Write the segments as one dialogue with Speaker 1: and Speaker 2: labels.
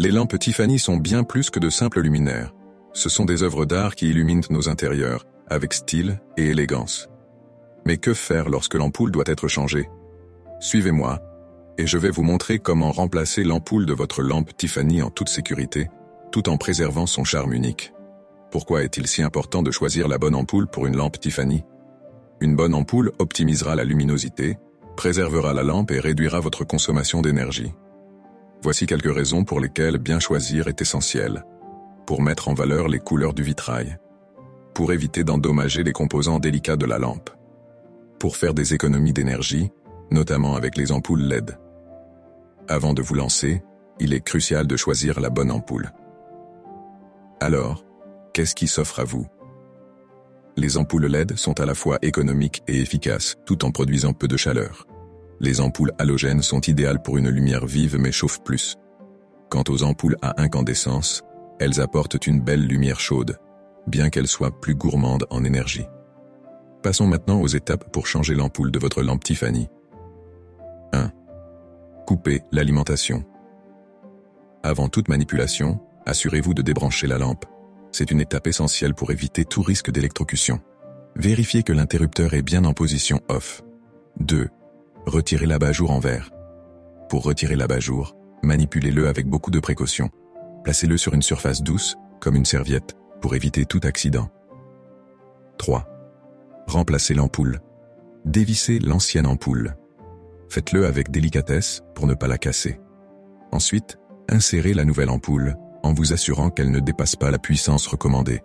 Speaker 1: Les lampes Tiffany sont bien plus que de simples luminaires. Ce sont des œuvres d'art qui illuminent nos intérieurs, avec style et élégance. Mais que faire lorsque l'ampoule doit être changée? Suivez-moi, et je vais vous montrer comment remplacer l'ampoule de votre lampe Tiffany en toute sécurité, tout en préservant son charme unique. Pourquoi est-il si important de choisir la bonne ampoule pour une lampe Tiffany? Une bonne ampoule optimisera la luminosité, préservera la lampe et réduira votre consommation d'énergie. Voici quelques raisons pour lesquelles bien choisir est essentiel. Pour mettre en valeur les couleurs du vitrail. Pour éviter d'endommager les composants délicats de la lampe. Pour faire des économies d'énergie, notamment avec les ampoules LED. Avant de vous lancer, il est crucial de choisir la bonne ampoule. Alors, qu'est-ce qui s'offre à vous? Les ampoules LED sont à la fois économiques et efficaces, tout en produisant peu de chaleur. Les ampoules halogènes sont idéales pour une lumière vive mais chauffent plus. Quant aux ampoules à incandescence, elles apportent une belle lumière chaude, bien qu'elles soient plus gourmandes en énergie. Passons maintenant aux étapes pour changer l'ampoule de votre lampe Tiffany. 1. Coupez l'alimentation. Avant toute manipulation, assurez-vous de débrancher la lampe. C'est une étape essentielle pour éviter tout risque d'électrocution. Vérifiez que l'interrupteur est bien en position off. 2. Retirez l'abat-jour en verre. Pour retirer l'abat-jour, manipulez-le avec beaucoup de précaution. Placez-le sur une surface douce, comme une serviette, pour éviter tout accident. 3. Remplacez l'ampoule. Dévissez l'ancienne ampoule. Faites-le avec délicatesse pour ne pas la casser. Ensuite, insérez la nouvelle ampoule, en vous assurant qu'elle ne dépasse pas la puissance recommandée.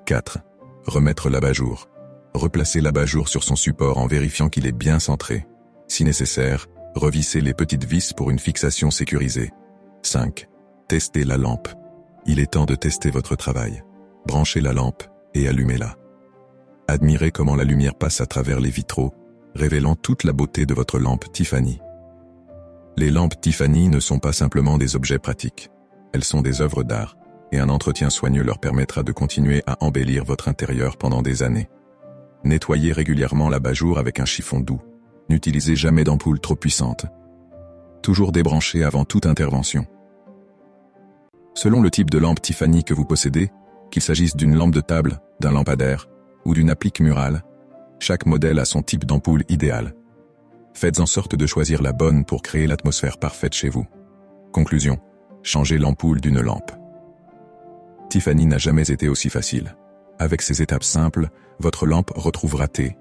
Speaker 1: 4. Remettre l'abat-jour. Replacez l'abat-jour sur son support en vérifiant qu'il est bien centré. Si nécessaire, revissez les petites vis pour une fixation sécurisée. 5. Testez la lampe. Il est temps de tester votre travail. Branchez la lampe et allumez-la. Admirez comment la lumière passe à travers les vitraux, révélant toute la beauté de votre lampe Tiffany. Les lampes Tiffany ne sont pas simplement des objets pratiques. Elles sont des œuvres d'art, et un entretien soigneux leur permettra de continuer à embellir votre intérieur pendant des années. Nettoyez régulièrement l'abat-jour avec un chiffon doux. N'utilisez jamais d'ampoule trop puissante. Toujours débrancher avant toute intervention. Selon le type de lampe Tiffany que vous possédez, qu'il s'agisse d'une lampe de table, d'un lampadaire ou d'une applique murale, chaque modèle a son type d'ampoule idéal. Faites en sorte de choisir la bonne pour créer l'atmosphère parfaite chez vous. Conclusion, changez l'ampoule d'une lampe. Tiffany n'a jamais été aussi facile. Avec ces étapes simples, votre lampe retrouve T